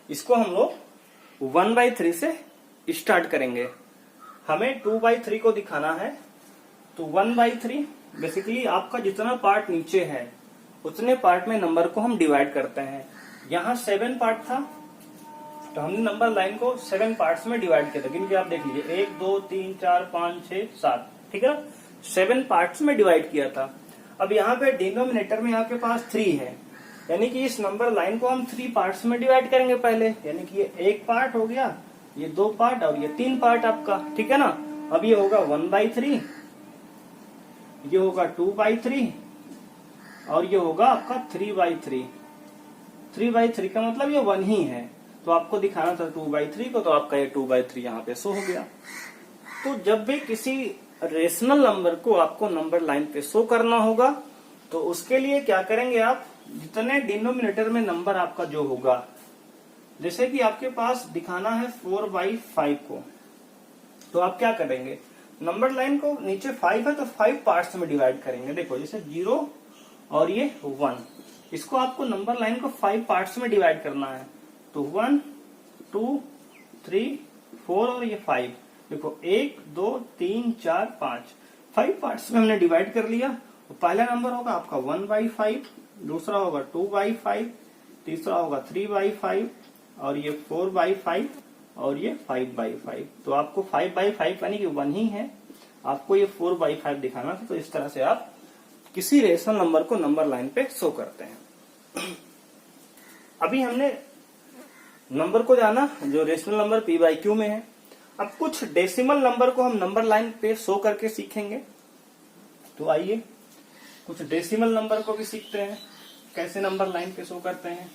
इसको हम लोग 1/3 से स्टार्ट करेंगे। हमें 2/3 को दिखाना है, तो 1/3 बेसिकली आपका जितना पार्ट नीचे है उतने पार्ट में नंबर को हम डिवाइड करते हैं। यहाँ 7 पार्ट था, तो हमने नंबर लाइन को 7 पार्ट्स में डिवाइड किया था। गिन के आप देख लीजिए, 1 2 3 4 5 6 7, ठीक है, 7 पार्ट्स में डिवाइड किया था। अब यहाँ पे डिनोमिनेटर में आपके पास 3 है, यानी कि इस नंबर लाइन को हम 3 पार्ट्स में डिवाइड करेंगे पहले, यानी कि ये 1 पार्ट हो गया, ये 2 पार्ट और ये 3 पार्ट आपका, ठीक है ना। अब ये होगा 1/3, ये होगा 2/3 और ये होगा आपका 3/3। 3/3 का मतलब ये 1 ही है, तो आपको दिखाना था 2/3 को, तो आपका ये 2/3 यहाँ पे शो हो गया। तो जब भी किसी रेशनल नंबर को आपको नंबर लाइन पे शो करना होगा, तो उसके लिए क्या करेंगे आप, जितने डिनोमिनेटर में नंबर आपका जो होगा, जैसे कि आपके पास दिखाना है 4/5 को, तो आप क्या करेंगे, नंबर लाइन को नीचे 5 है तो 5 पार्ट्स में डिवाइड करेंगे। देखो जैसे 0 और ये 1, इसको आपको नंबर लाइन को 5 पार्ट्स में डिवाइड करना है, तो 1 2 3 4 और ये 5, देखो 1 2 3 4 5 पार्ट्स में हमने डिवाइड कर लिया। तो पहला नंबर होगा आपका 1/5, दूसरा होगा 2/5, तीसरा होगा 3/5 और ये 4/5 और ये 5/5। तो आपको 5/5 यानी कि 1 ही है, आपको ये 4/5 दिखाना था। तो इस तरह से आप किसी रेशनल नंबर को नंबर लाइन पे शो करते हैं। अभी हमने नंबर को जाना जो रेशनल नंबर p/q में है। अब कुछ डेसिमल नंबर को हम नंबर लाइन पे शो करके सीखेंगे। तो आइए कुछ डेसिमल नंबर को भी सीखते हैं, कैसे नंबर लाइन पे शो करते हैं।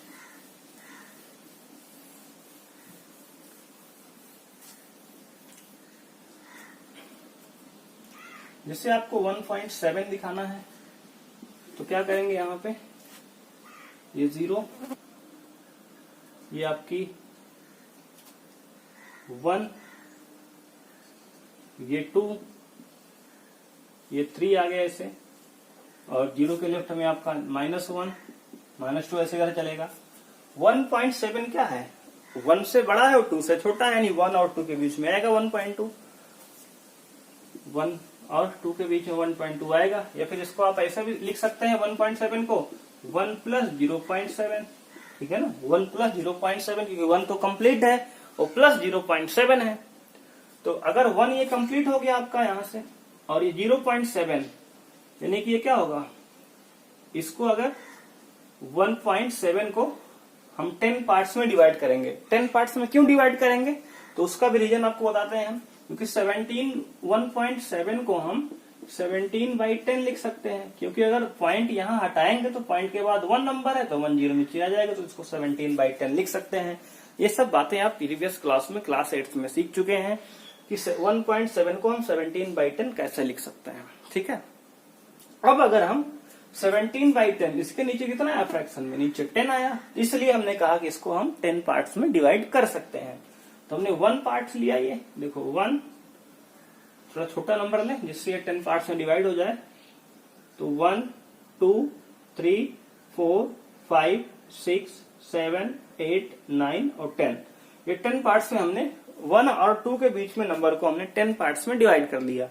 जैसे आपको 1.7 दिखाना है, तो क्या करेंगे, यहाँ पे ये 0, ये आपकी 1, ये 2, ये 3 आ गया ऐसे, और 0 के लेफ्ट में आपका -1 -2 ऐसे कर चलेगा। 1.7 क्या है, 1 से बड़ा है और 2 से छोटा है, यानी 1 और 2 के बीच में आएगा 1.2, 1 और 2 के बीच में 1.2 आएगा। या फिर इसको आप ऐसा भी लिख सकते हैं 1.7 को 1 + 0.7, ठीक है ना, 1 + 0.7, क्योंकि 1 तो कंप्लीट है और प्लस 0.7 है। तो अगर 1 ये कंप्लीट हो गया आपका यहाँ से, और ये 0.7, यानी कि ये क्या होगा, इसको अगर 1.7 को हम 10 पार्ट्स में डिवाइड करेंगे। 10 पार्ट्स में क्यों डिवाइड करेंगे, तो उसका भी रीजन आपको बताते हैं हम, क्योंकि 1.7 को हम 17/10 लिख सकते हैं, क्योंकि अगर पॉइंट यहाँ हटाएंगे तो पॉइंट के बाद 1 नंबर है तो 1 0 नीचे आ जाएगा, तो इसको 17/10 लिख सकते हैं। ये सब बातें आप प्रीवियस क्लास में क्लास 8 में सीख चुके हैं कि 1.7 को हम 17/10 कैसे लिख सकते हैं, ठीक है। अब अगर हम 17/10, इसके नीचे कितना आया फ्रैक्शन में, नीचे 10 आया, इसलिए हमने कहा कि इसको हम 10 पार्ट्स में डिवाइड कर सकते हैं। तो हमने 1 पार्ट लिया, ये देखो 1, थोड़ा छोटा नंबर लें जिससे ये 10 पार्ट्स में डिवाइड हो जाए। तो 1 2 3 4 5 6 7 8 9 और 10, ये 10 पार्ट्स में हमने 1 और 2 के बीच में नंबर को हमने 10 पार्ट्स में डिवाइड कर लिया।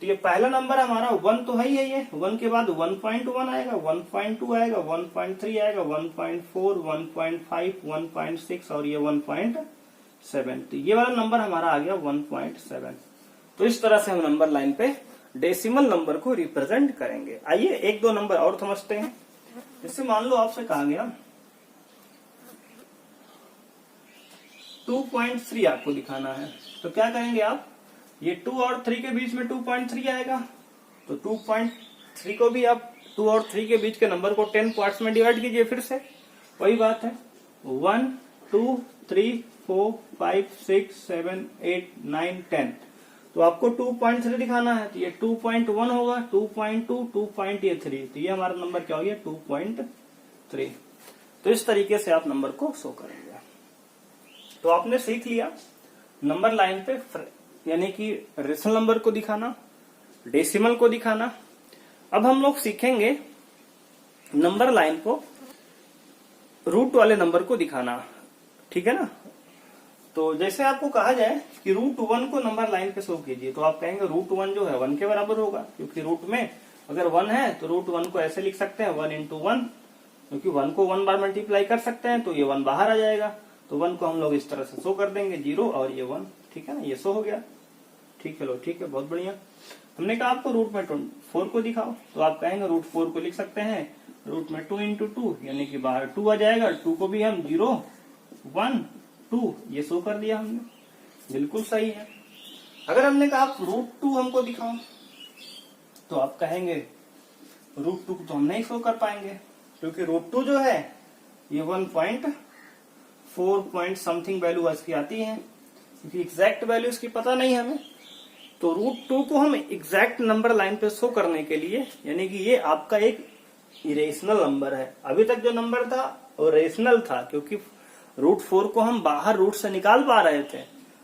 तो ये पहला नंबर हमारा 1 तो है ही है, ये 1 के बाद 1.1 आएगा, 1.2 आएगा, 1.3 आएगा, 1.4 1.5 1.6 और ये 1.7। तो ये वाला नंबर हमारा आ गया 1.7। तो इस तरह से हम नंबर लाइन पे डेसिमल नंबर को रिप्रेजेंट करेंगे। आइए 1-2 नंबर और समझते हैं। जैसे मान लो आपसे कहा गया 2.3 आपको दिखाना है, तो क्या करेंगे आप, ये 2 और 3 के बीच में 2.3 आएगा, तो 2.3 को भी आप 2 और 3 के बीच के नंबर को 10 पार्ट्स में डिवाइड कीजिए। फिर से वही बात है, 1 2 3 4 5 6 7 8 9 10, तो आपको 2.3 दिखाना है, तो ये 2.1 होगा, 2.2 2.3, तो ये हमारा नंबर क्या हो गया 2.3। तो इस तरीके से आप नंबर को शो करेंगे। तो आपने सीख लिया नंबर लाइन पे यानी कि रेशनल नंबर को दिखाना, डेसिमल को दिखाना। अब हम लोग सीखेंगे नंबर लाइन को रूट वाले नंबर को दिखाना। ठीक है ना। तो जैसे आपको कहा जाए कि √1 को नंबर लाइन पे शो कीजिए, तो आप कहेंगे √1 जो है 1 के बराबर होगा, क्योंकि रूट में अगर 1 है तो √1 को ऐसे लिख सकते हैं 1 × 1, क्योंकि 1 को 1 बार मल्टीप्लाई कर सकते हैं तो ये 1 बाहर आ जाएगा, तो 1 को हम लोग इस तरह से शो कर देंगे 0 और ये 1, ठीक है ना, ये शो हो गया। ठीक है, लो ठीक है, बहुत बढ़िया। हमने कहा आपको रूट में 4 को दिखाओ, तो आप कहेंगे √4 को लिख सकते हैं रूट में 2 × 2, यानी कि बाहर 2 आ जाएगा, 2 को भी हम 0 1 2 ये शो कर दिया हमने, बिल्कुल सही है। अगर हमने कहा आप √2 हमको दिखाओ, तो आप कहेंगे √2 को तो हम नहीं शो कर पाएंगे, क्योंकि √2 जो है ये 1.4 पॉइंट समथिंग वैल्यू इसकी आती है, क्योंकि एग्जैक्ट वैल्यू इसकी पता नहीं है हमें। तो √2 को हम एग्जैक्ट नंबर लाइन पे शो करने के लिए, यानी कि ये आपका एक इरेशनल नंबर है। अभी तक जो नंबर था वो रेशनल था, क्योंकि √4 को हम बाहर रूट से निकाल पा रहे थे,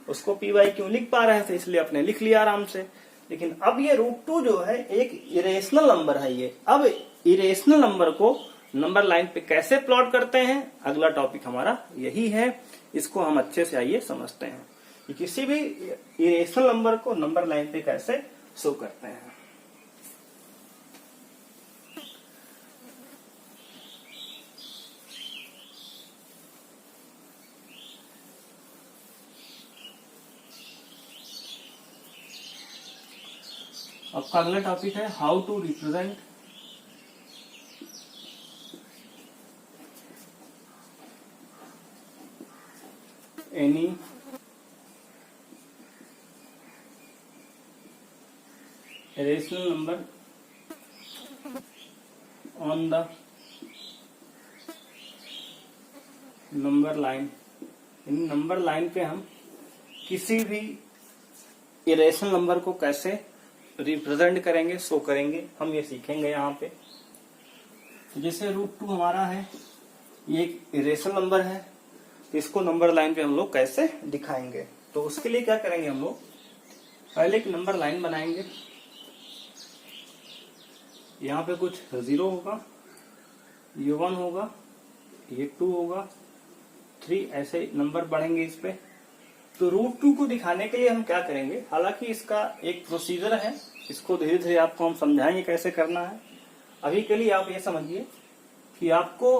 उसको py लिख पा रहे थे, इसलिए अपने लिख लिया आराम से। लेकिन अब ये √2 जो है एक इरेशनल नंबर है ये। अब इरेशनल नंबर को नंबर लाइन पे कैसे प्लॉट करते हैं, अगला टॉपिक हमारा यही है। इसको हम अच्छे से आइए समझते हैं कि किसी भी इरेशनल नंबर को नंबर लाइन पे कैसे शो करते हैं। आपका अगला टॉपिक है how to represent any rational number on the number line. In number line पे हम किसी भी इरेशनल नंबर को कैसे रिप्रेजेंट करेंगे, शो करेंगे, हम ये सीखेंगे यहाँ पे। जैसे √2 हमारा है, ये एक इरेशनल नंबर है, तो इसको नंबर लाइन पे हम लोग कैसे दिखाएंगे। तो उसके लिए क्या करेंगे, हम लोग पहले एक नंबर लाइन बनाएंगे। यहाँ पे कुछ 0 होगा, ये 1 होगा, ये 2 होगा, 3, ऐसे नंबर बढ़ेंगे इस पे। तो √2 को दिखाने के लिए हम क्या करेंगे, हालांकि इसका एक प्रोसीजर है, इसको धीरे धीरे आपको हम समझाएंगे कैसे करना है। अभी के लिए आप ये समझिए कि आपको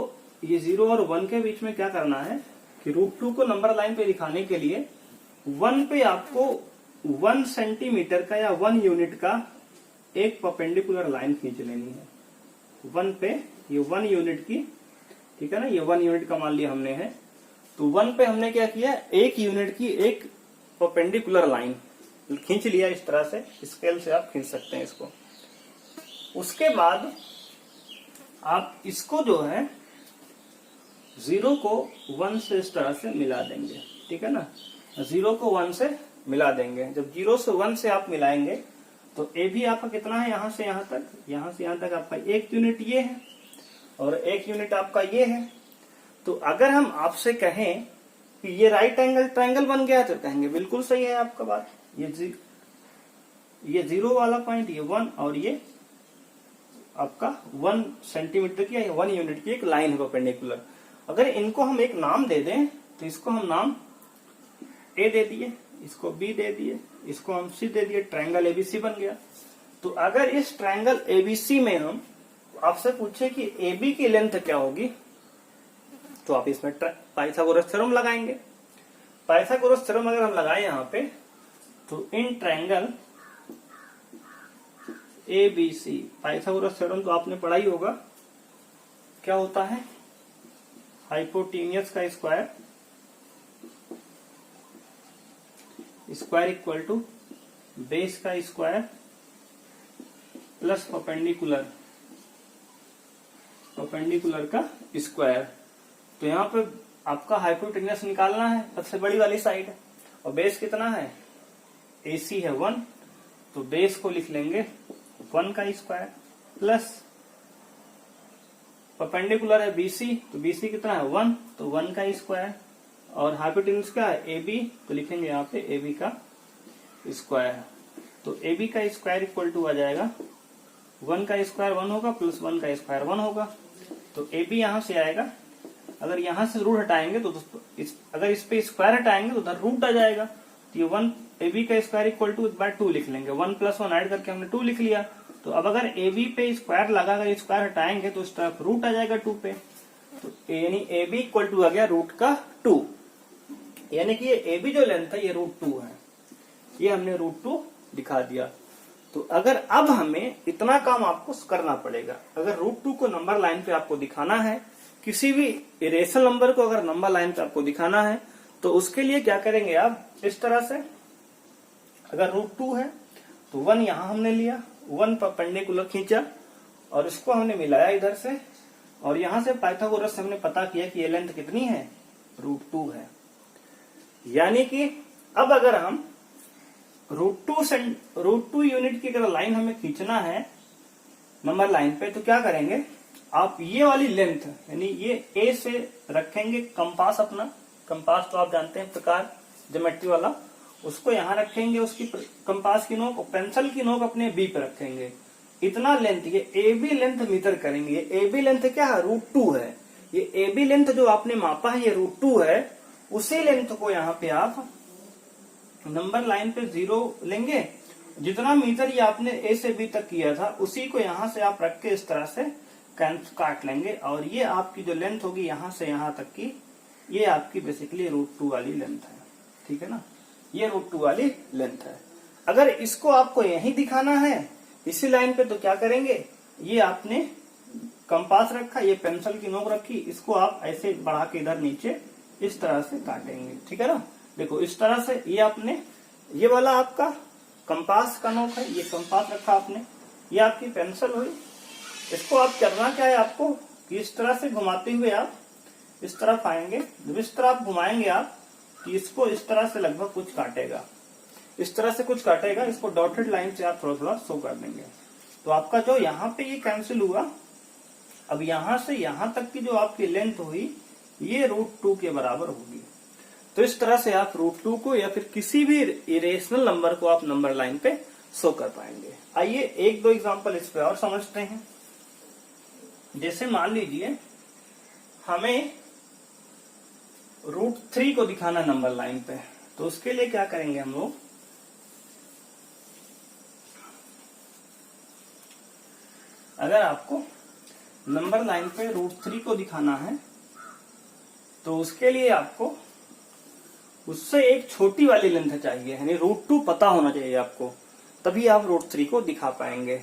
ये 0 और 1 के बीच में क्या करना है कि √2 को नंबर लाइन पे दिखाने के लिए 1 पे आपको 1 सेंटीमीटर का या 1 यूनिट का एक परपेंडिकुलर लाइन खींच लेनी है। 1 पे ये 1 यूनिट की, ठीक है ना, ये 1 यूनिट का मान लिया हमने है, तो 1 पे हमने क्या किया, 1 यूनिट की एक परपेंडिकुलर लाइन खींच लिया। इस तरह से स्केल से आप खींच सकते हैं इसको। उसके बाद आप इसको जो है 0 को 1 से इस तरह से मिला देंगे, ठीक है ना, 0 को 1 से मिला देंगे। जब 0 से 1 से आप मिलाएंगे तो ए भी आपका कितना है, यहां से यहां तक, यहां से यहां तक आपका 1 यूनिट ये है और 1 यूनिट आपका ये है। तो अगर हम आपसे कहें कि ये राइट एंगल ट्रायंगल बन गया, तो कहेंगे बिल्कुल सही है आपका बात। ये 0 वाला पॉइंट, ये 1 और ये आपका 1 सेंटीमीटर की या 1 यूनिट की एक लाइन है परपेंडिकुलर। अगर इनको हम एक नाम दे दें, तो इसको हम नाम ए दे दिए, इसको बी दे दिए, इसको हम सी दे दिए, ट्रायंगल एबीसी बन गया। तो अगर इस ट्रायंगल एबीसी में हम आपसे पूछे कि एबी की लेंथ क्या होगी, तो आप इसमें पाइथागोरस थ्योरम लगाएंगे। पाइथागोरस थ्योरम अगर हम लगाए यहाँ पे, तो in triangle ABC, Pythagoras theorem तो आपने पढ़ा ही होगा, क्या होता है, हाइपोटेन्यूस का स्क्वायर इक्वल टू बेस का स्क्वायर प्लस परपेंडिकुलर का स्क्वायर। तो यहाँ पे आपका हाइपोटेन्यूस निकालना है सबसे बड़ी वाली साइड, और बेस कितना है, AC है 1, तो बेस को लिख लेंगे 1 का स्क्वायर प्लस परपेंडिकुलर है BC, तो BC कितना है 1, तो 1 का स्क्वायर, और हाइपोटेन्यूस क्या है AB, तो लिखेंगे यहाँ पे AB का स्क्वायर। तो AB का स्क्वायर इक्वल टू आ जाएगा 1 का स्क्वायर 1 होगा प्लस 1 का स्क्वायर 1 होगा। तो AB यहां से आएगा अगर यहाँ से रूट हटाएंगे तो अगर इस पे स्क्वायर हटाएंगे तो उधर रूट आ जाएगा। तो ये 1 AB का स्क्वायर इक्वल टू 2 लिख लेंगे, 1 + 1 ऐड करके हमने 2 लिख लिया। तो अब अगर AB पे स्क्वायर लगा कर स्क्वायर हटाएंगे तो इस तरफ रूट आ जाएगा 2 पे। तो यानी AB इक्वल टू आ गया √2, यानी कि ये AB जो लेंथ है ये √2 है, ये हमने √2 दिखा दिया। तो अगर अब हमें इतना काम आपको करना पड़ेगा, अगर √2 को नंबर लाइन पे आपको दिखाना है, किसी भी इरेशनल नंबर को अगर नंबर लाइन पे आपको दिखाना है तो उसके लिए क्या करेंगे आप, इस तरह से अगर √2 है तो 1 यहां हमने लिया, 1 परपेंडिकुलर खींचा और इसको हमने मिलाया इधर से, और यहां से पाइथागोरस से हमने पता किया कि ये लेंथ कितनी है, √2 है। यानी कि अब अगर हम √2 यूनिट की अगर लाइन हमें खींचना है नंबर लाइन पे तो क्या करेंगे आप, ये वाली लेंथ यानी ये ए से रखेंगे कंपास अपना, कंपास तो आप जानते हैं प्रकार ज्योमेट्री वाला, उसको यहाँ रखेंगे, उसकी कंपास की नोक, पेंसिल की नोक अपने बी पे रखेंगे। इतना लेंथ ये ए बी लेंथ मीटर करेंगे। ये ए बी लेंथ क्या है, √2 है। ये ए बी लेंथ जो आपने मापा है ये √2 है, उसी लेंथ को यहाँ पे आप नंबर लाइन पे 0 लेंगे। जितना मीटर ये आपने ए से बी तक किया था उसी को यहाँ से आप रख के इस तरह से काट लेंगे, और ये आपकी जो लेंथ होगी यहाँ से यहाँ तक की, ये आपकी बेसिकली √2 वाली लेंथ है। ठीक है ना, ये √2 वाली लेंथ है। अगर इसको आपको यही दिखाना है इसी लाइन पे तो क्या करेंगे, ये आपने कंपास रखा, ये पेंसिल की नोक रखी, इसको आप ऐसे बढ़ा के इधर नीचे इस तरह से काटेंगे। ठीक है ना, देखो इस तरह से, ये आपने ये वाला आपका कंपास का नोक है, ये कंपास रखा आपने, ये आपकी पेंसिल हुई। इसको आप करना क्या है आपको कि इस तरह से घुमाते हुए आप इस तरफ आएंगे, जब इस तरह आप घुमाएंगे आप कि इसको इस तरह से लगभग कुछ काटेगा, इस तरह से कुछ काटेगा, इसको डॉटेड लाइन से आप थोड़ा थोड़ा शो कर देंगे। तो आपका जो यहाँ पे ये कैंसिल हुआ, अब यहाँ से यहाँ तक की जो आपकी लेंथ हुई ये √2 के बराबर होगी। तो इस तरह से आप √2 को या फिर किसी भी इरेशनल नंबर को आप नंबर लाइन पे शो कर पाएंगे। आइए एक दो एग्जांपल इस पे और समझते हैं। जैसे मान लीजिए हमें √3 को दिखाना नंबर लाइन पे, तो उसके लिए क्या करेंगे हम लोग, अगर आपको नंबर लाइन पे √3 को दिखाना है तो उसके लिए आपको उससे एक छोटी वाली लेंथ चाहिए, यानी √2 पता होना चाहिए आपको, तभी आप √3 को दिखा पाएंगे।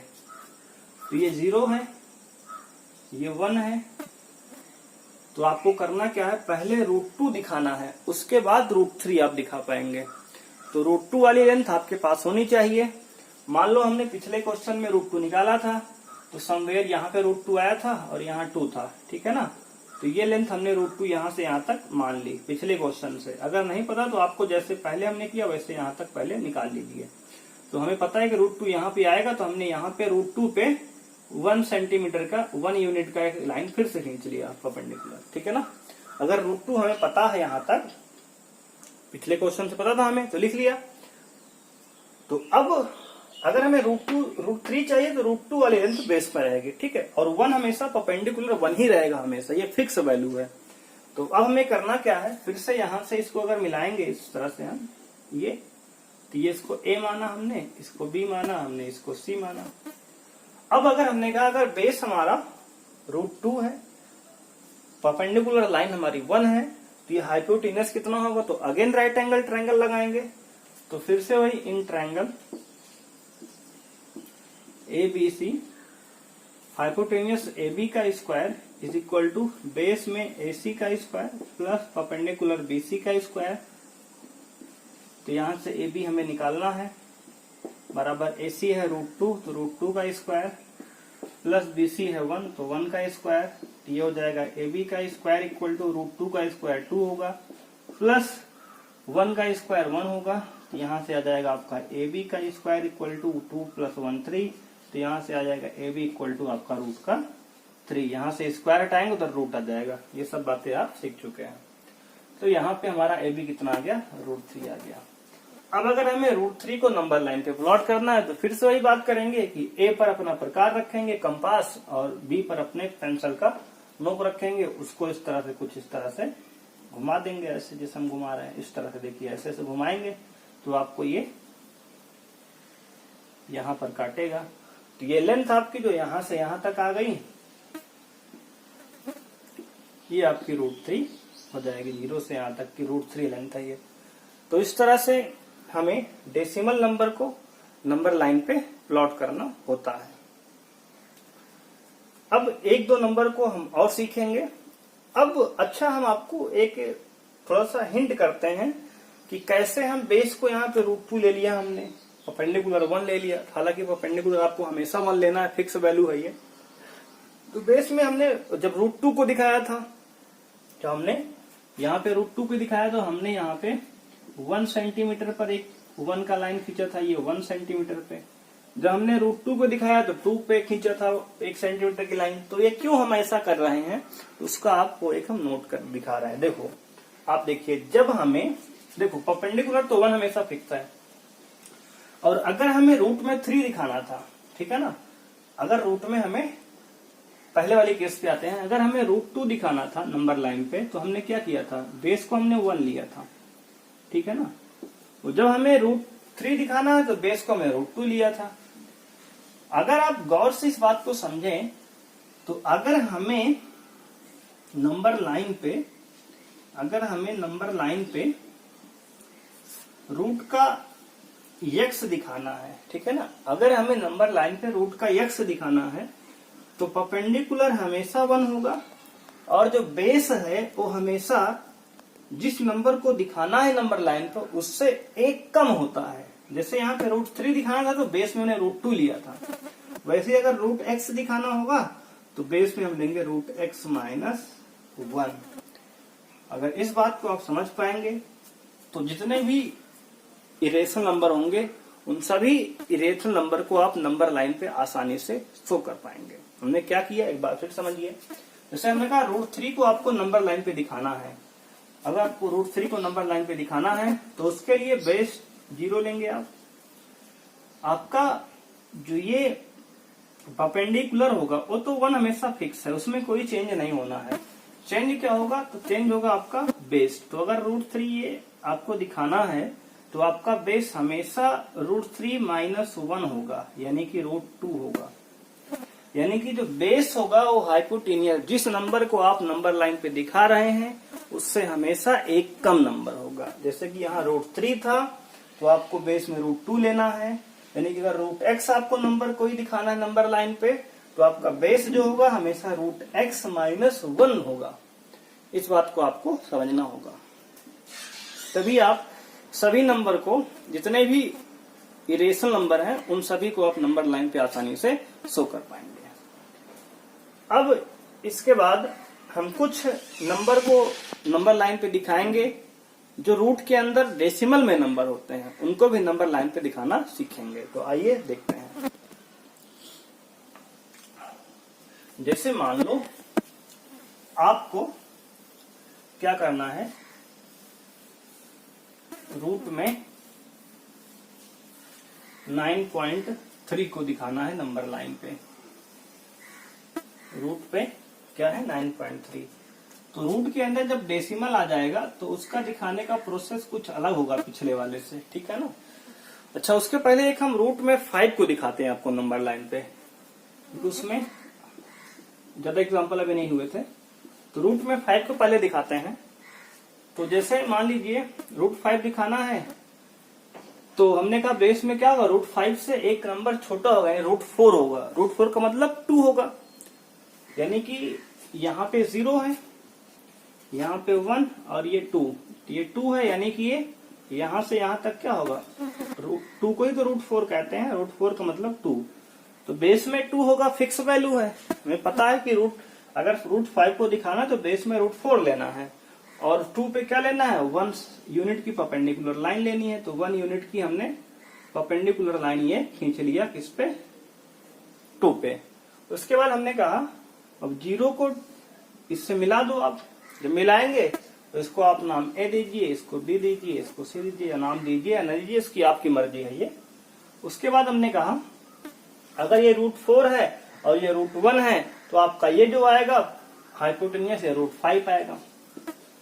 तो ये 0 है, ये 1 है, तो आपको करना क्या है, पहले √2 दिखाना है, उसके बाद √3 आप दिखा पाएंगे। तो √2 वाली लेंथ आपके पास होनी चाहिए। मान लो हमने पिछले क्वेश्चन में √2 निकाला था, तो समवेयर यहाँ पे √2 आया था और यहाँ 2 था। ठीक है ना, तो ये लेंथ हमने √2 यहाँ से यहाँ तक मान ली पिछले क्वेश्चन से। अगर नहीं पता तो आपको जैसे पहले हमने किया वैसे यहाँ तक पहले निकाल लीजिए। तो हमें पता है कि √2 यहाँ पे आएगा, तो हमने यहाँ पे √2 पे 1 सेंटीमीटर का 1 यूनिट का एक लाइन फिर से खींच लिया परपेंडिकुलर। ठीक है ना, अगर √2 हमें पता है यहाँ तक, पिछले क्वेश्चन से पता था हमें, तो लिख लिया। तो अब अगर हमें √3 चाहिए तो √2 वाली लेंथ बेस पर रहेगी। ठीक है, और 1 हमेशा परपेंडिकुलर 1 ही रहेगा हमेशा, ये फिक्स वैल्यू है। तो अब हमें करना क्या है, फिर से यहाँ से इसको अगर मिलाएंगे इस तरह से हम, ये तो ये इसको A माना हमने, इसको B माना हमने, इसको C माना। अब अगर हमने कहा अगर बेस हमारा √2 है, परपेंडिकुलर लाइन हमारी 1 है, तो ये हाइपोटेन्यूस कितना होगा, तो अगेन राइट एंगल ट्रायंगल लगाएंगे। तो फिर से वही in triangle ABC, hypotenuse AB का square is equal to base में AC का स्क्वायर प्लस परपेंडिकुलर BC का स्क्वायर। तो यहां से AB हमें निकालना है, बराबर AC है √2, तो √2 का स्क्वायर प्लस BC है 1, तो 1 का स्क्वायर। ये हो जाएगा AB का स्क्वायर इक्वल टू √2 का स्क्वायर 2 होगा, प्लस 1 का स्क्वायर 1 होगा। तो यहाँ से आ जाएगा आपका AB का स्क्वायर इक्वल टू 2 + 1 3, तो यहाँ से आ जाएगा AB इक्वल टू आपका √3। यहाँ से स्क्वायर हटाएंगे उधर रूट आ जाएगा। ये सब बातें आप सीख चुके हैं। तो यहाँ पे हमारा AB कितना आ गया, √3 आ गया। अब अगर हमें √3 को नंबर लाइन पे प्लॉट करना है तो फिर से वही बात करेंगे कि A पर अपना प्रकार रखेंगे कंपास और B पर अपने पेंसिल का नोक रखेंगे, उसको इस तरह से कुछ इस तरह से घुमा देंगे, ऐसे जैसे हम घुमा रहे हैं इस तरह से, देखिए ऐसे ऐसे घुमाएंगे तो आपको ये यहां पर काटेगा। तो ये लेंथ आपकी जो यहां से यहां तक आ गई, ये आपकी √3 हो जाएगी। 0 से यहां तक की √3 लेंथ है ये। तो इस तरह से हमें डेसिमल नंबर को नंबर लाइन पे प्लॉट करना होता है। अब एक दो नंबर को हम और सीखेंगे। अब अच्छा, हम आपको एक थोड़ा सा हिंट करते हैं कि कैसे हम बेस को यहाँ पे √2 ले लिया हमने, परपेंडिकुलर 1 ले लिया। हालांकि परपेंडिकुलर आपको हमेशा 1 लेना है, फिक्स वैल्यू है ये। तो बेस में हमने जब √2 को दिखाया था, जो हमने यहाँ पे √2 को दिखाया, तो हमने यहाँ पे 1 सेंटीमीटर पर एक 1 का लाइन खींचा था, ये 1 सेंटीमीटर पे। जब हमने √2 को दिखाया तो 2 पे खींचा था 1 सेंटीमीटर की लाइन। तो ये क्यों हम ऐसा कर रहे हैं, उसका आपको एक हम नोट कर दिखा रहे हैं। देखो आप देखिए, जब हमें देखो परपेंडिकुलर तो 1 हमेशा फिक्स है, और अगर हमें रूट में 3 दिखाना था, ठीक है ना, अगर रूट में हमें पहले वाली केस पे आते हैं, अगर हमें √2 दिखाना था नंबर लाइन पे, तो हमने क्या किया था, बेस को हमने 1 लिया था, ठीक है ना। तो जब हमें √3 दिखाना है तो बेस को हमें √2 लिया था। अगर आप गौर से इस बात को समझें, तो अगर हमें नंबर लाइन पे रूट का x दिखाना है, ठीक है ना, अगर हमें नंबर लाइन पे रूट का x दिखाना है, तो परपेंडिकुलर हमेशा 1 होगा, और जो बेस है वो हमेशा जिस नंबर को दिखाना है नंबर लाइन पर उससे 1 कम होता है। जैसे यहाँ पे √3 दिखाना था तो बेस में हमने √2 लिया था, वैसे अगर √x दिखाना होगा तो बेस में हम लेंगे √x - 1। अगर इस बात को आप समझ पाएंगे तो जितने भी इरेशनल नंबर होंगे उन सभी इरेशनल नंबर को आप नंबर लाइन पे आसानी से शो कर पाएंगे। हमने क्या किया, एक बार फिर समझिए। जैसे हमने कहा √3 को आपको नंबर लाइन पे दिखाना है, अगर आपको √3 को नंबर लाइन पे दिखाना है तो उसके लिए बेस 0 लेंगे आप। आपका जो ये परपेंडिकुलर होगा वो तो 1 हमेशा फिक्स है, उसमें कोई चेंज नहीं होना है। चेंज क्या होगा, तो चेंज होगा आपका बेस। तो अगर √3 ये आपको दिखाना है तो आपका बेस हमेशा √3 - 1 होगा, यानी कि √2 होगा। यानी कि जो बेस होगा वो हाइपोटेनियस, जिस नंबर को आप नंबर लाइन पे दिखा रहे हैं उससे हमेशा 1 कम नंबर होगा। जैसे कि यहाँ √3 था तो आपको बेस में √2 लेना है, यानी कि अगर √x आपको नंबर कोई दिखाना है नंबर लाइन पे तो आपका बेस जो होगा हमेशा √x - 1 होगा। इस बात को आपको समझना होगा, तभी आप सभी नंबर को, जितने भी इरेशनल नंबर हैं उन सभी को आप नंबर लाइन पे आसानी से शो कर पाएंगे। अब इसके बाद हम कुछ नंबर को नंबर लाइन पे दिखाएंगे जो रूट के अंदर डेसिमल में नंबर होते हैं, उनको भी नंबर लाइन पे दिखाना सीखेंगे। तो आइए देखते हैं। जैसे मान लो आपको क्या करना है, रूट में 9.3 को दिखाना है नंबर लाइन पे। रूट पे क्या है 9.3। तो रूट के अंदर जब डेसिमल आ जाएगा तो उसका दिखाने का प्रोसेस कुछ अलग होगा पिछले वाले से, ठीक है ना। अच्छा, उसके पहले एक हम रूट में 5 को दिखाते हैं आपको नंबर लाइन पे, उसमें ज्यादा एग्जांपल अभी नहीं हुए थे। तो रूट में 5 को पहले दिखाते हैं। तो जैसे मान लीजिए √5 दिखाना है तो हमने कहा बेस में क्या होगा, √5 से एक नंबर छोटा होगा, यानी √4 होगा। √4 का मतलब 2 होगा, यानी कि यहाँ पे 0 है, यहाँ पे 1 और ये 2, ये 2 है, यानी कि ये यहाँ से यहाँ तक क्या होगा, 2 को ही तो √4 कहते हैं। √4 का मतलब 2, तो बेस में 2 होगा, फिक्स वैल्यू है। हमें पता है कि अगर √5 को दिखाना तो बेस में √4 लेना है, और 2 पे क्या लेना है, 1 यूनिट की परपेंडिकुलर लाइन लेनी है। तो 1 यूनिट की हमने परपेंडिकुलर लाइन ये खींच लिया, किस पे, 2 पे। उसके बाद हमने कहा अब 0 को इससे मिला दो आप। जब मिलाएंगे तो इसको आप नाम A दीजिए, इसको B दीजिए, इसको C दीजिए, या नाम दीजिए या न दीजिए, इसकी आपकी मर्जी है ये। उसके बाद हमने कहा अगर ये √4 है और ये √1 है तो आपका ये जो आएगा हाइपोटेनियस या √5 आएगा।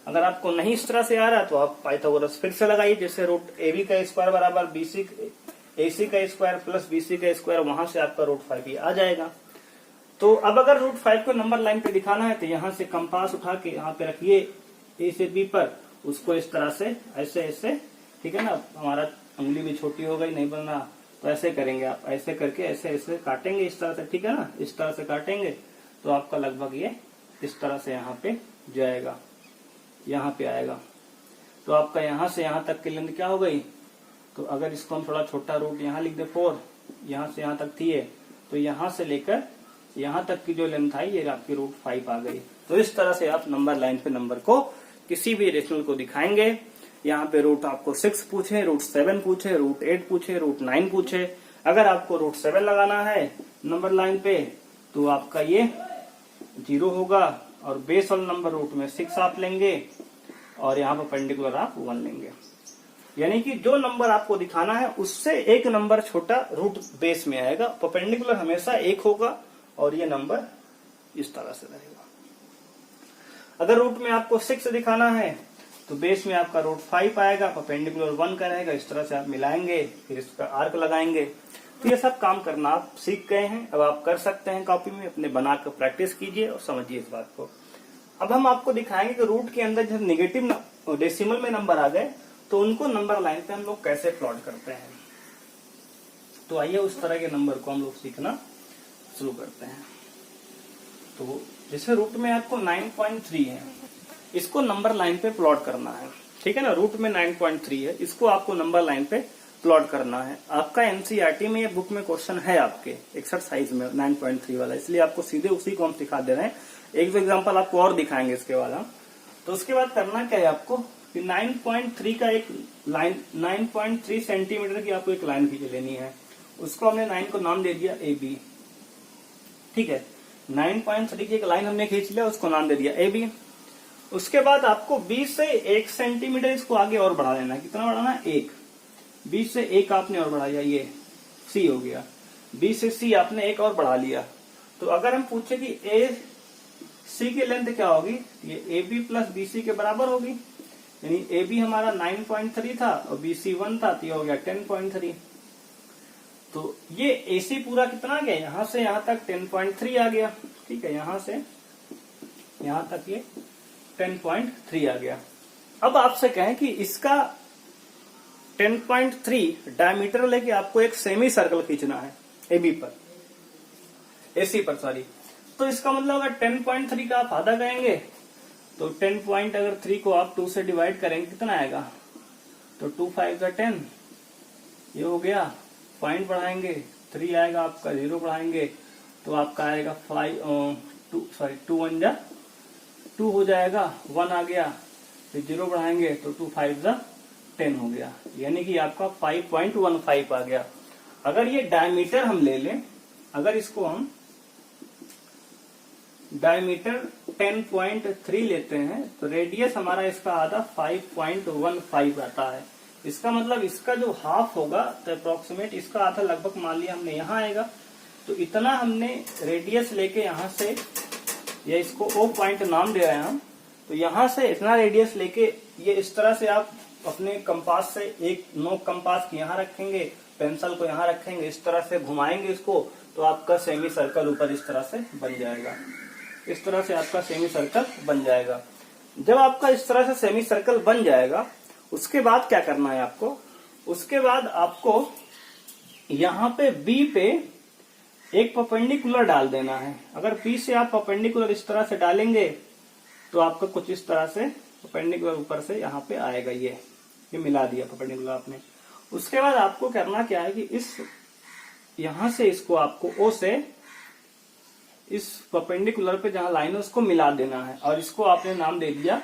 अगर आपको नहीं इस तरह से आ रहा तो आप पाइथागोरस फिर से लगाइए, जैसे √AB का स्क्वायर बराबर AC का स्क्वायर प्लस BC का स्क्वायर, वहां से आपका √5 आ जाएगा। तो अब अगर √5 को नंबर लाइन पे दिखाना है तो यहाँ से कंपास उठा के यहाँ पे रखिए A से B पर, उसको इस तरह से ऐसे ऐसे, ठीक है ना, हमारा उंगली भी छोटी हो गई, नहीं बनना, तो ऐसे करेंगे आप, ऐसे करके ऐसे ऐसे काटेंगे इस तरह से, ठीक है ना, इस तरह से काटेंगे तो आपका लगभग ये इस तरह से यहाँ पे जाएगा, यहाँ पे आएगा। तो आपका यहाँ से यहाँ तक की लेंथ क्या हो गई, तो अगर इसको हम थोड़ा छोटा रूट यहाँ लिख दे 4, यहाँ से यहाँ तक थी है, तो यहाँ से लेकर यहाँ तक की जो लेंथ आई ये आपकी √5 आ गई। तो इस तरह से आप नंबर लाइन पे नंबर को किसी भी रेशनल को दिखाएंगे। यहाँ पे रूट आपको 6 पूछे, √7 पूछे, √8 पूछे, √9 पूछे, अगर आपको √7 लगाना है नंबर लाइन पे तो आपका ये 0 होगा और बेस वाला नंबर रूट में 6 आप लेंगे और यहाँ परपेंडिकुलर आप 1 लेंगे। यानी कि जो नंबर आपको दिखाना है उससे एक नंबर छोटा रूट बेस में आएगा, परपेंडिकुलर हमेशा 1 होगा और ये नंबर इस तरह से रहेगा। अगर रूट में आपको 6 दिखाना है तो बेस में आपका √5 आएगा, परपेंडिकुलर 1 का रहेगा, इस तरह से आप मिलाएंगे, फिर इसका आर्क लगाएंगे। तो ये सब काम करना आप सीख गए हैं, अब आप कर सकते हैं, कॉपी में अपने बनाकर प्रैक्टिस कीजिए और समझिए इस बात को। अब हम आपको दिखाएंगे कि रूट के अंदर जब नेगेटिव डेसिमल में नंबर आ गए तो उनको नंबर लाइन पे हम लोग कैसे प्लॉट करते हैं। तो आइए उस तरह के नंबर को हम लोग सीखना शुरू करते हैं। तो जैसे रूट में आपको 9.3 है, इसको नंबर लाइन पे प्लॉट करना है, ठीक है ना, रूट में 9.3 है, इसको आपको नंबर लाइन पे प्लॉट करना है। आपका एनसीईआरटी में ये बुक में क्वेश्चन है आपके एक्सरसाइज में 9.3 वाला, इसलिए आपको सीधे उसी को हम सिखा दे रहे हैं। एक दो एग्जाम्पल आपको और दिखाएंगे इसके बाद हम। तो उसके बाद करना क्या है आपको कि 9.3 का एक लाइन, 9.3 सेंटीमीटर की आपको एक लाइन खींच लेनी है। उसको हमने 9 को नाम दे दिया AB, ठीक है, 9.3 की एक लाइन हमने खींच लिया, उसको नाम दे दिया AB। उसके बाद आपको 20 से 1 सेंटीमीटर इसको आगे और बढ़ा लेना है। कितना बढ़ाना है? 1। 20 से 1 आपने और बढ़ाया, ये C हो गया। 20 से C आपने 1 और बढ़ा लिया। तो अगर हम पूछे कि AC की लेंथ क्या होगी, ये AB प्लस BC के बराबर होगी, यानी AB हमारा 9.3 था और BC 1 था, तो ये हो गया 10.3। तो ये AC पूरा कितना गया, यहां से यहां तक 10.3 आ गया, ठीक है, यहां से यहां तक ये 10.3 आ गया। अब आपसे कहें कि इसका 10.3 डायमीटर लेके आपको एक सेमी सर्कल खींचना है AB पर, AC पर सॉरी। तो इसका मतलब अगर 10.3 का आप आधा करेंगे तो 10.3 को आप 2 से डिवाइड करेंगे, कितना आएगा, तो 2 5 का 10, ये हो गया, पॉइंट बढ़ाएंगे 3 आएगा आपका, 0 बढ़ाएंगे तो आपका आएगा 2 1 जा 2 हो जाएगा, 1 आ गया, फिर 0 बढ़ाएंगे तो 2 5 जा 10 हो गया, यानी कि आपका 5.15 आ गया। अगर ये डायमीटर हम ले लें, अगर इसको हम डायमीटर 10.3 लेते हैं तो रेडियस हमारा इसका आधा 5.15 आता है। इसका मतलब इसका जो हाफ होगा तो अप्रोक्सीमेट इसका आधा लगभग मान लिया हमने यहाँ आएगा, तो इतना हमने रेडियस लेके यहाँ से, या इसको O पॉइंट नाम दे रहे हैं हम, तो यहाँ से इतना रेडियस लेके ये इस तरह से आप अपने कंपास से एक नोक कंपास की यहाँ रखेंगे, पेंसिल को यहाँ रखेंगे, इस तरह से घुमाएंगे इसको, तो आपका सेमी सर्कल ऊपर इस तरह से बन जाएगा। इस तरह से आपका सेमी सर्कल बन जाएगा। जब आपका इस तरह से सेमी सर्कल बन जाएगा, उसके बाद क्या करना है आपको, उसके बाद आपको यहाँ पे B पे एक परपेंडिकुलर डाल देना है। अगर B से आप परपेंडिकुलर इस तरह से डालेंगे तो आपका कुछ इस तरह से परपेंडिकुलर ऊपर से यहाँ पे आएगा, ये मिला दिया परपेंडिकुलर आपने। उसके बाद आपको करना क्या है कि इस यहां से इसको आपको O से इस परपेंडिकुलर पे जहां लाइन है उसको मिला देना है, और इसको आपने नाम दे दिया,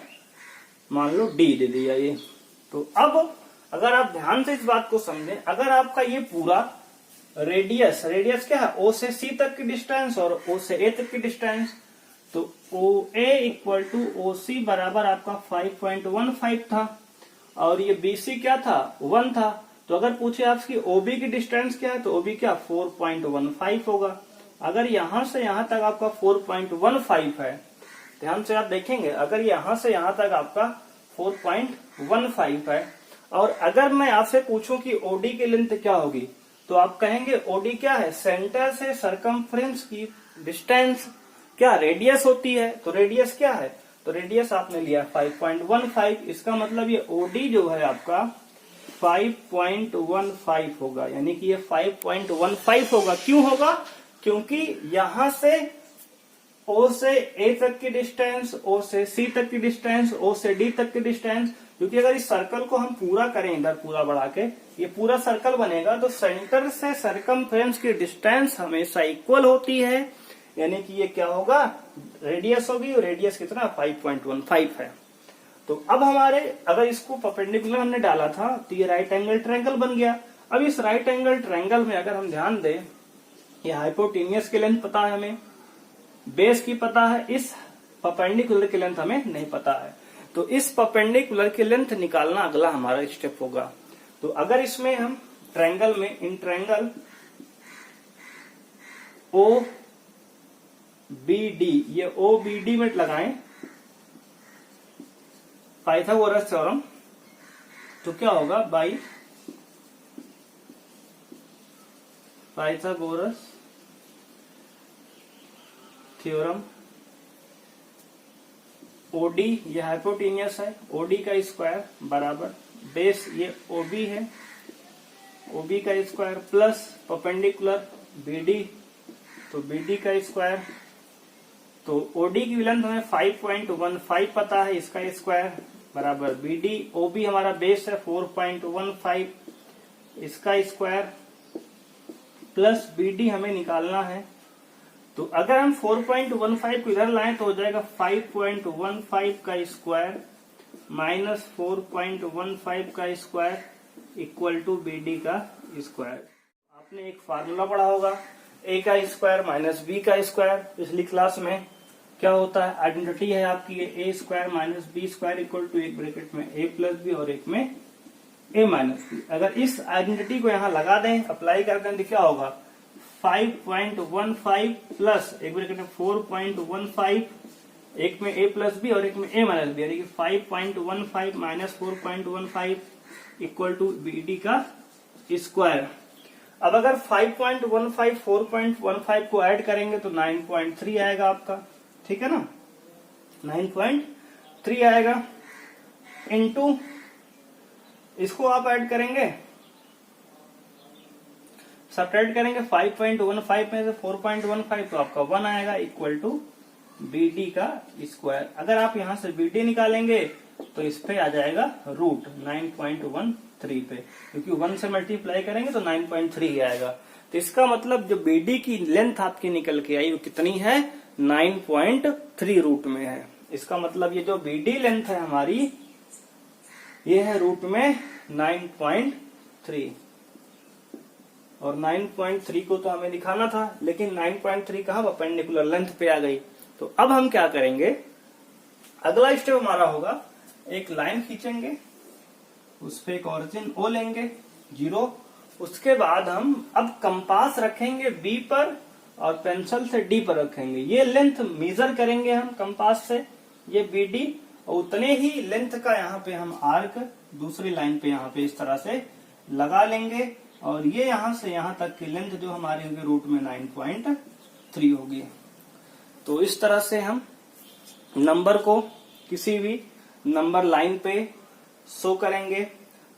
मान लो D दे दिया ये। तो अब अगर आप ध्यान से इस बात को समझें, अगर आपका ये पूरा रेडियस क्या है, O से C तक की डिस्टेंस और O से A तक की डिस्टेंस, तो OA इक्वल टू OC बराबर आपका 5.15 था, और ये BC क्या था, 1 था। तो अगर पूछे आपकी OB की डिस्टेंस क्या है, तो OB क्या 4.15 होगा। अगर यहां से यहां तक आपका 4.15 है, ध्यान से आप देखेंगे, अगर यहाँ से यहाँ तक आपका 4.15 है, और अगर मैं आपसे पूछूं कि ओडी की लेंथ क्या होगी, तो आप कहेंगे ओडी क्या है, सेंटर से सरकमफ्रेंस की डिस्टेंस क्या रेडियस होती है। तो रेडियस क्या है, तो रेडियस आपने लिया 5.15, इसका मतलब ये ओडी जो है आपका 5.15 होगा, यानी कि ये 5.15 होगा। क्यों होगा, क्योंकि यहां से ओ से ए तक की डिस्टेंस, ओ से सी तक की डिस्टेंस, ओ से डी तक की डिस्टेंस, क्योंकि अगर इस सर्कल को हम पूरा करें इधर पूरा बढ़ा के, ये पूरा सर्कल बनेगा, तो सेंटर से सरकमफ्रेंस की डिस्टेंस हमेशा इक्वल होती है, यानी कि ये क्या होगा, रेडियस होगी, और रेडियस कितना 5.15 है। तो अब हमारे अगर इसको परपेंडिकुलर हमने डाला था तो ये राइट एंगल ट्रायंगल बन गया। अब इस राइट एंगल ट्रायंगल में अगर हम ध्यान दें, ये हाइपोटेनियस की लेंथ पता है हमें, बेस की पता है, इस परपेंडिकुलर की लेंथ हमें नहीं पता है। तो इस परपेंडिकुलर की लेंथ निकालना अगला हमारा स्टेप होगा। तो अगर इसमें हम ट्रायंगल में, in triangle O B D, ये ओ बी डी में लगाएं पाइथागोरस थ्योरम, तो क्या होगा, बाई पाइथागोरस थ्योरम, ओडी ये हाइपोटेनियस है, ओडी का स्क्वायर बराबर बेस ये ओबी है, ओबी का स्क्वायर प्लस परपेंडिकुलर बीडी, तो बीडी का स्क्वायर, तो ओडी की लेंथ हमें 5.15 पता है, इसका स्क्वायर बराबर बीडी, ओबी हमारा बेस है 4.15, इसका स्क्वायर प्लस बीडी हमें निकालना है। तो अगर हम 4.15 को इधर लाएं तो हो जाएगा 5.15 का स्क्वायर माइनस 4.15 का स्क्वायर इक्वल टू बीडी का स्क्वायर। आपने एक फार्मूला पढ़ा होगा, ए का स्क्वायर माइनस बी का स्क्वायर। पिछली क्लास में क्या होता है, आइडेंटिटी है आपकी a square minus b square equal to एक ब्रैकेट में ए प्लस बी और एक में ए माइनस बी। अगर इस आइडेंटिटी को यहाँ लगा दें, अप्लाई कर दें, तो क्या होगा, 5.15 प्लस एक ब्रैकेट में 4.15, एक में ए प्लस बी और एक में ए माइनस बी, यानी कि 5.15 माइनस 4.15 इक्वल टू बीडी का स्क्वायर। अब अगर 5.15 4.15 को ऐड करेंगे तो 9.3 आएगा आपका, ठीक है ना, 9.3 आएगा, इनटू इसको आप ऐड करेंगे, सब्ट्रैक्ट करेंगे 5.15 में से 4.15 तो आपका 1 आएगा इक्वल टू बीडी का स्क्वायर। अगर आप यहां से बीडी निकालेंगे तो इस पे आ जाएगा रूट 9.13 पे, क्योंकि 1 से मल्टीप्लाई करेंगे तो 9.3 आएगा। तो इसका मतलब जो बीडी की लेंथ आपकी निकल के आई वो कितनी है, 9.3 रूट में है। इसका मतलब ये जो बीडी लेंथ है हमारी, ये है रूट में 9.3, और 9.3 को तो हमें दिखाना था, लेकिन 9.3 कहाँ परपेंडिकुलर लेंथ पे आ गई। तो अब हम क्या करेंगे, अगला स्टेप हमारा होगा, एक लाइन खींचेंगे, उस पे एक ऑरिजिन ओ लेंगे 0, उसके बाद हम अब कंपास रखेंगे बी पर और पेंसिल से डी पर रखेंगे। ये लेंथ मेजर करेंगे हम कंपास से, ये बी डी, और उतने ही लेंथ का यहाँ पे हम आर्क दूसरी लाइन पे यहाँ पे इस तरह से लगा लेंगे, और ये यहाँ से यहाँ तक की लेंथ जो हमारी होगी रूट में 9.3 होगी। तो इस तरह से हम नंबर को किसी भी नंबर लाइन पे शो करेंगे।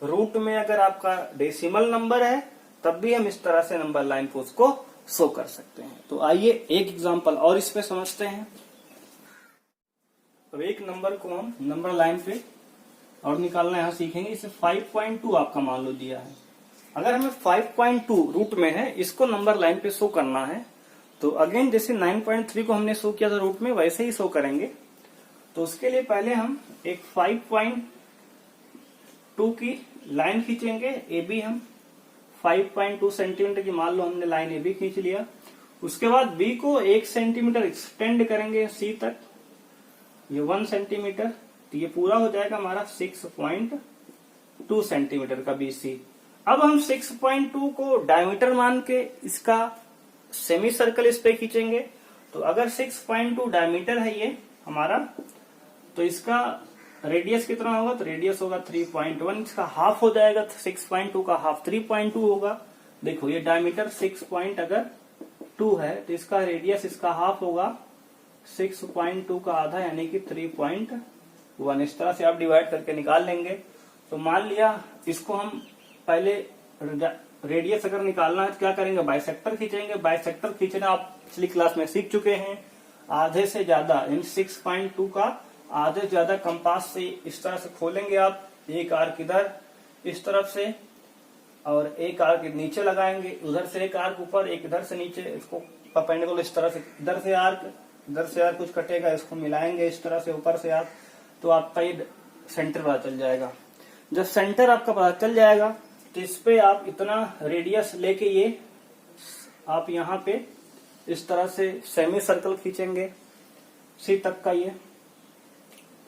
रूट में अगर आपका डेसिमल नंबर है तब भी हम इस तरह से नंबर लाइन पे उसको शो कर सकते हैं। तो आइए एक एग्जांपल और इस पे समझते हैं। अब एक नंबर को हम नंबर लाइन पे और निकालना यहाँ सीखेंगे। इसे 5.2 आपका मान लो दिया है। अगर हमें 5.2 रूट में है, इसको नंबर लाइन पे शो करना है, तो अगेन जैसे 9.3 को हमने शो किया था रूट में, वैसे ही शो करेंगे। तो उसके लिए पहले हम एक 5.2 की लाइन खींचेंगे। ए बी हम 5.2 सेंटीमीटर की मान लो हमने लाइन ए बी खींच लिया। उसके बाद बी को 1 सेंटीमीटर एक्सटेंड करेंगे सी तक, ये 1 सेंटीमीटर, तो ये पूरा हो जाएगा हमारा 6.2 सेंटीमीटर का बीसी। अब हम 6.2 को डायमीटर मान के इसका सेमी सर्कल इस पे खींचेंगे। तो अगर 6.2 डायमीटर है ये, हमारा। तो इसका रेडियस कितना होगा, तो रेडियस होगा 3.1, इसका हाफ हो जाएगा 6.2 का हाफ 3.2 होगा। देखो ये डायमीटर 6.2 है तो इसका रेडियस इसका हाफ होगा 6.2 का आधा यानी कि 3.1। इस तरह से आप डिवाइड करके निकाल लेंगे। तो मान लिया इसको हम पहले रेडियस अगर निकालना है तो क्या करेंगे, बाइसेक्टर खींचेंगे। बाइसेक्टर खींचना आप पिछली क्लास में सीख चुके हैं। आधे से ज्यादा इन 6.2 का आधे से ज्यादा कंपास से इस तरह से खोलेंगे आप, एक आर्क इधर इस तरफ से और एक आर्क नीचे लगाएंगे, उधर से एक आर्क ऊपर एक इधर से नीचे, इसको परपेंडिकुलर इस तरह से इधर से आर्क कुछ कटेगा, इसको मिलाएंगे इस तरह से ऊपर से आर्क, तो आपका ये सेंटर पता चल जाएगा। जब सेंटर आपका पता चल जाएगा तो इस पे आप इतना रेडियस लेके ये आप यहाँ पे इस तरह से सेमी सर्कल खींचेंगे सी तक का। ये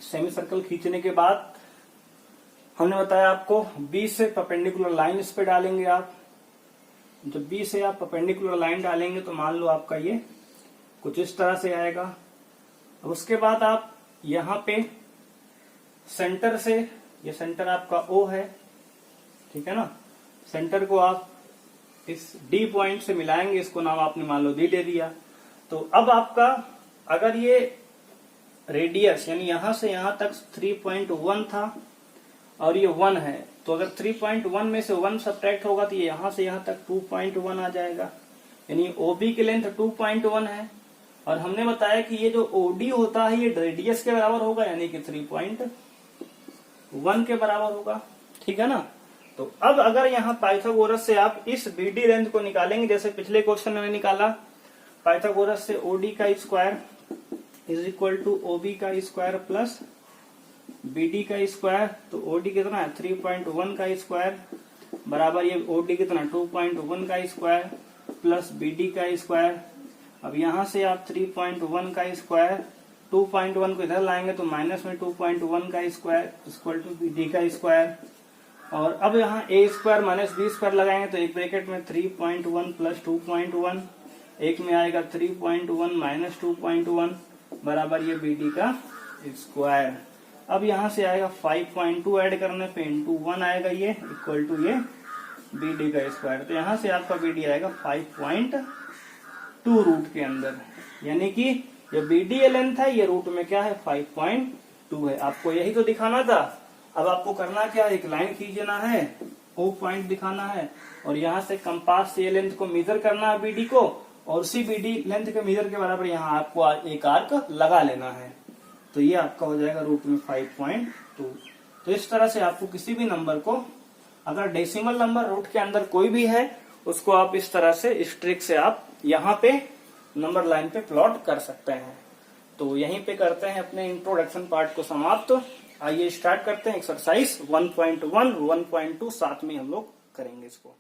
सेमी सर्कल खींचने के बाद हमने बताया आपको बी से परपेंडिकुलर लाइन इस पे डालेंगे आप। जब बी से आप परपेंडिकुलर लाइन डालेंगे तो मान लो आपका ये कुछ इस तरह से आएगा। अब उसके बाद आप यहाँ पे सेंटर से, ये सेंटर आपका ओ है, ठीक है ना, सेंटर को आप इस डी पॉइंट से मिलाएंगे, इसको नाम आपने मान लो डी दे दिया। तो अब आपका अगर ये रेडियस यानी यहां से यहां तक 3.1 था और ये 1 है, तो अगर 3.1 में से 1 सब्ट्रैक्ट होगा तो ये यहां से यहां तक 2.1 आ जाएगा, यानी ओबी की लेंथ 2.1 है। और हमने बताया कि ये जो ओडी होता है ये रेडियस के बराबर होगा यानी कि 3.1 के बराबर होगा, ठीक है ना। तो अब अगर यहाँ पाइथागोरस से आप इस बीडी लेंथ को निकालेंगे, जैसे पिछले क्वेश्चन में निकाला, पाइथागोरस से ओडी का स्क्वायर इज इक्वल टू ओबी का स्क्वायर प्लस बीडी का स्क्वायर। तो ओडी कितना है 3.1 का स्क्वायर बराबर ये ओडी कितना 2.1 का स्क्वायर प्लस बीडी का स्क्वायर। अब यहाँ से आप 3.1 का स्क्वायर 2.1 को इधर लाएंगे तो माइनस में 2.1 का स्क्वायर इक्वल टू बीडी का स्क्वायर। और अब यहाँ ए स्क्वायर माइनस बी स्क्वायर लगाएंगे तो एक ब्रैकेट में 3.1 प्लस 2.1, एक में आएगा 3.1 माइनस 2.1 बराबर ये बीडी का स्क्वायर। अब यहाँ से आएगा 5.2 ऐड करने पे इंटू 1 आएगा ये इक्वल टू ये बीडी का स्क्वायर। तो यहाँ से आपका बीडी आएगा 5.2 रूट के अंदर, यानी कि ये बीडी लेंथ है, ये रूट में क्या है 5.2 है। आपको यही तो दिखाना था। अब आपको करना क्या है, एक लाइन खींचना है, ओ पॉइंट दिखाना है और यहाँ से कंपास से ये लेंथ को मेजर करना है बीडी को, और उसी बीडी लेंथ के मेजर के बराबर यहाँ आपको एक आर्क लगा लेना है। तो ये आपका हो जाएगा रूट में 5.2। तो इस तरह से आपको किसी भी नंबर को, अगर डेसिमल नंबर रूट के अंदर कोई भी है, उसको आप इस तरह से इस ट्रिक से आप यहाँ पे नंबर लाइन पे प्लॉट कर सकते हैं। तो यहीं पे करते हैं अपने इंट्रोडक्शन पार्ट को समाप्त। आइए स्टार्ट करते हैं एक्सरसाइज 1.1, 1.2 साथ में हम लोग करेंगे इसको।